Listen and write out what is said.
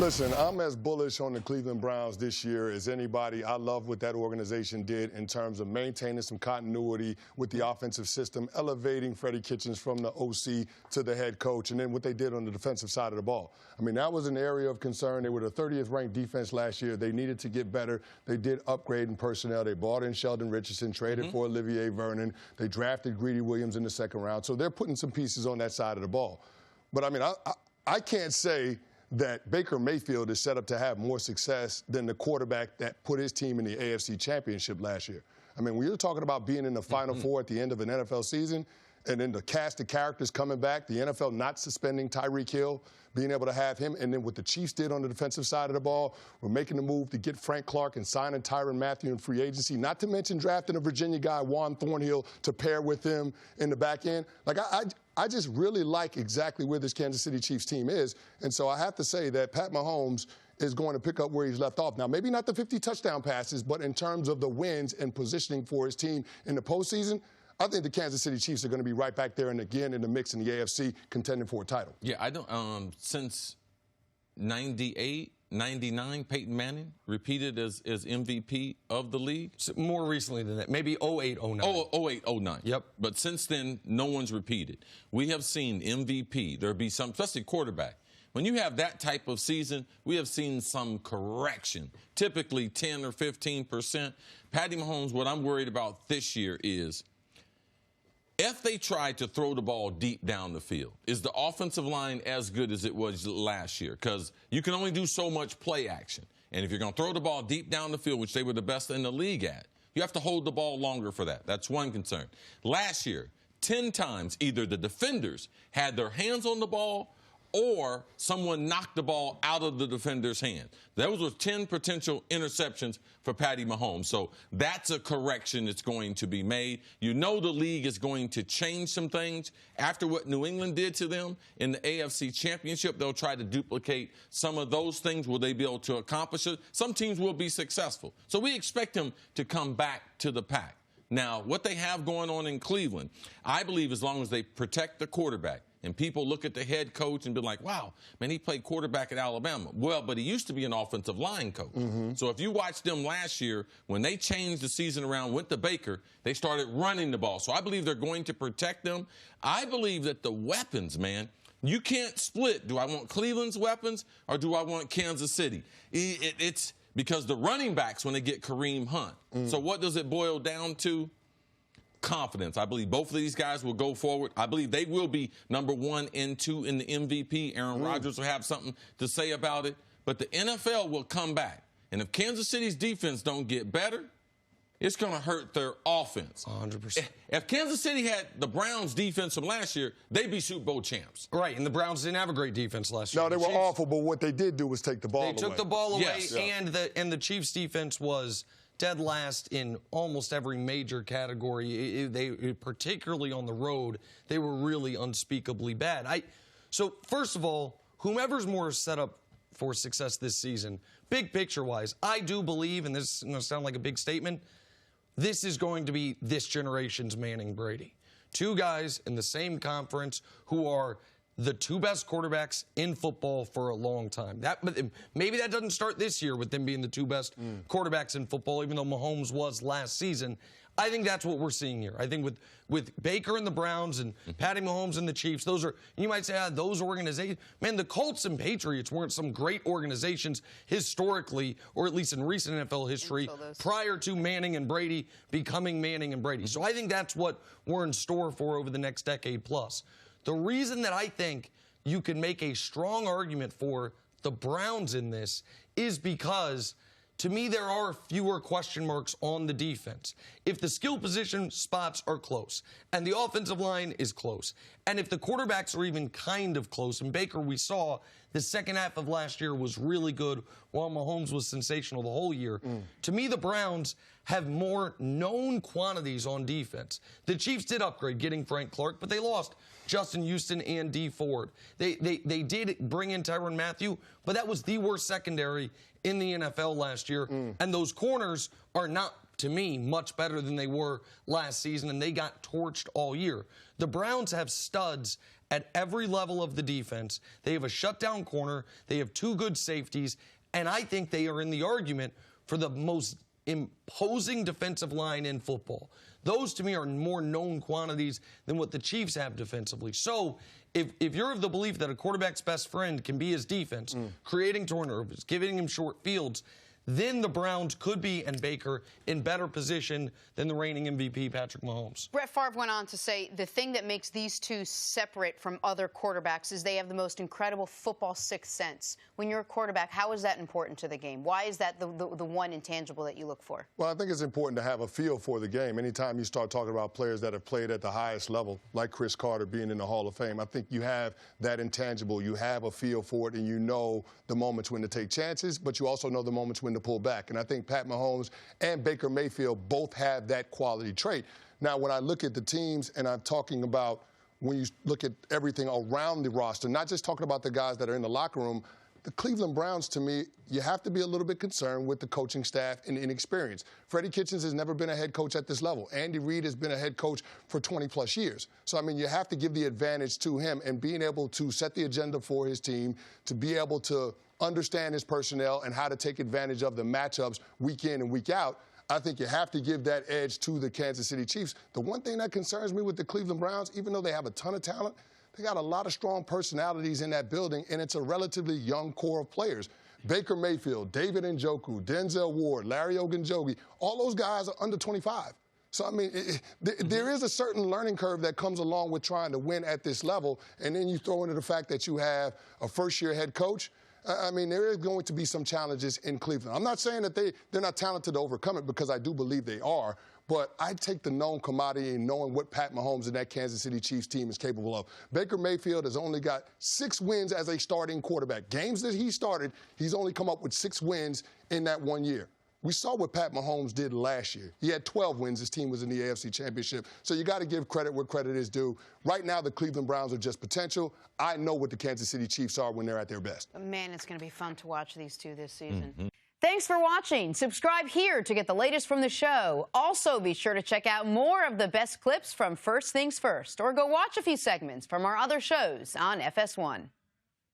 Listen, I'm as bullish on the Cleveland Browns this year as anybody. I love what that organization did in terms of maintaining some continuity with the offensive system, elevating Freddie Kitchens from the OC to the head coach, and then what they did on the defensive side of the ball. I mean, that was an area of concern. They were the 30th ranked defense last year. They needed to get better. They did upgrade in personnel. They brought in Sheldon Richardson, traded for Olivier Vernon. They drafted Greedy Williams in the second round. So they're putting some pieces on that side of the ball. But, I mean, I can't say that Baker Mayfield is set up to have more success than the quarterback that put his team in the AFC Championship last year. I mean, when you're talking about being in the Final Four at the end of an NFL season, and then the cast of characters coming back, the NFL not suspending Tyreek Hill, being able to have him, and then what the Chiefs did on the defensive side of the ball, we're making the move to get Frank Clark and signing Tyrann Mathieu in free agency, not to mention drafting a Virginia guy, Juan Thornhill, to pair with him in the back end. Like, I just really like exactly where this Kansas City Chiefs team is, and so I have to say that Pat Mahomes is going to pick up where he's left off. Now, maybe not the 50 touchdown passes, but in terms of the wins and positioning for his team in the postseason, I think the Kansas City Chiefs are going to be right back there and again in the mix in the AFC, contending for a title. Yeah, I don't. Since 98, 99, Peyton Manning repeated as MVP of the league. So more recently than that, maybe 08, 09. Oh, 08, 09. Yep. But since then, no one's repeated. We have seen MVP. There'll be some, especially quarterback. When you have that type of season, we have seen some correction, typically 10 or 15%. Patty Mahomes, what I'm worried about this year is, if they try to throw the ball deep down the field, is the offensive line as good as it was last year? Because you can only do so much play action. And if you're going to throw the ball deep down the field, which they were the best in the league at, you have to hold the ball longer for that. That's one concern. Last year, 10 times, either the defenders had their hands on the ball or someone knocked the ball out of the defender's hand. Those were 10 potential interceptions for Patty Mahomes. So that's a correction that's going to be made. You know the league is going to change some things. After what New England did to them in the AFC Championship, they'll try to duplicate some of those things. Will they be able to accomplish it? Some teams will be successful. So we expect them to come back to the pack. Now, what they have going on in Cleveland, I believe as long as they protect the quarterback, and people look at the head coach and be like, wow, man, he played quarterback at Alabama. Well, but he used to be an offensive line coach. So if you watched them last year, when they changed the season around, went to Baker, they started running the ball. So I believe they're going to protect them. I believe that the weapons, man, you can't split. Do I want Cleveland's weapons or do I want Kansas City? It's because the running backs, when they get Kareem Hunt. So what does it boil down to? Confidence. I believe both of these guys will go forward. I believe they will be number 1 and 2 in the MVP. Aaron Rodgers will have something to say about it. But the NFL will come back. And if Kansas City's defense don't get better, it's going to hurt their offense. 100%. If Kansas City had the Browns' defense from last year, they'd be Super Bowl champs. Right, and the Browns didn't have a great defense last year. No, they were awful, but what they did do was take the ball away. They took the ball away, Yes. and the Chiefs' defense was dead last in almost every major category. They particularly on the road, they were really unspeakably bad. So first of all, whomever's more set up for success this season, big picture-wise, I do believe, and this is going to sound like a big statement, this is going to be this generation's Manning Brady. Two guys in the same conference who are the two best quarterbacks in football for a long time. Maybe that doesn't start this year with them being the two best quarterbacks in football, even though Mahomes was last season. I think that's what we're seeing here. I think with Baker and the Browns and Patty Mahomes and the Chiefs, those are, you might say, those organizations. Man, the Colts and Patriots weren't some great organizations historically, or at least in recent NFL history, prior to Manning and Brady becoming Manning and Brady. So I think that's what we're in store for over the next decade plus. The reason that I think you can make a strong argument for the Browns in this is because, to me, there are fewer question marks on the defense. If the skill position spots are close, and the offensive line is close, and if the quarterbacks are even kind of close, and Baker, we saw the second half of last year was really good, while Mahomes was sensational the whole year. To me, the Browns have more known quantities on defense. The Chiefs did upgrade, getting Frank Clark, but they lost Justin Houston and Dee Ford. They did bring in Tyrann Mathieu, but that was the worst secondary in the NFL last year. And those corners are not, to me, much better than they were last season, and they got torched all year. The Browns have studs at every level of the defense. They have a shutdown corner. They have 2 good safeties. And I think they are in the argument for the most imposing defensive line in football. Those, to me, are more known quantities than what the Chiefs have defensively. So if you're of the belief that a quarterback's best friend can be his defense, creating turnovers, giving him short fields, then the Browns could be, and Baker, in better position than the reigning MVP Patrick Mahomes. Brett Favre went on to say the thing that makes these two separate from other quarterbacks is they have the most incredible football sixth sense. When you're a quarterback, how is that important to the game? Why is that the one intangible that you look for? Well, I think it's important to have a feel for the game. Anytime you start talking about players that have played at the highest level, like Cris Carter being in the Hall of Fame, I think you have that intangible. You have a feel for it, and you know the moments when to take chances, but you also know the moments when to pull back. And I think Pat Mahomes and Baker Mayfield both have that quality trait. Now, when I look at the teams, and I'm talking about when you look at everything around the roster, not just talking about the guys that are in the locker room, the Cleveland Browns, to me, you have to be a little bit concerned with the coaching staff and inexperience. Freddie Kitchens has never been a head coach at this level. Andy Reid has been a head coach for 20-plus years. So, I mean, you have to give the advantage to him and being able to set the agenda for his team, to be able to understand his personnel and how to take advantage of the matchups week in and week out. I think you have to give that edge to the Kansas City Chiefs. The one thing that concerns me with the Cleveland Browns, even though they have a ton of talent, they got a lot of strong personalities in that building, and it's a relatively young core of players. Baker Mayfield, David Njoku, Denzel Ward, Larry Ogunjobi, all those guys are under 25. So, I mean, there is a certain learning curve that comes along with trying to win at this level, and then you throw into the fact that you have a first-year head coach. I mean, there is going to be some challenges in Cleveland. I'm not saying that they're not talented to overcome it, because I do believe they are, but I take the known commodity and knowing what Pat Mahomes and that Kansas City Chiefs team is capable of. Baker Mayfield has only got 6 wins as a starting quarterback. Games that he started, he's only come up with 6 wins in that 1 year. We saw what Pat Mahomes did last year. He had 12 wins. His team was in the AFC Championship. So you got to give credit where credit is due. Right now, the Cleveland Browns are just potential. I know what the Kansas City Chiefs are when they're at their best. Man, it's going to be fun to watch these two this season. Thanks for watching. Subscribe here to get the latest from the show. Also, be sure to check out more of the best clips from First Things First, or go watch a few segments from our other shows on FS1.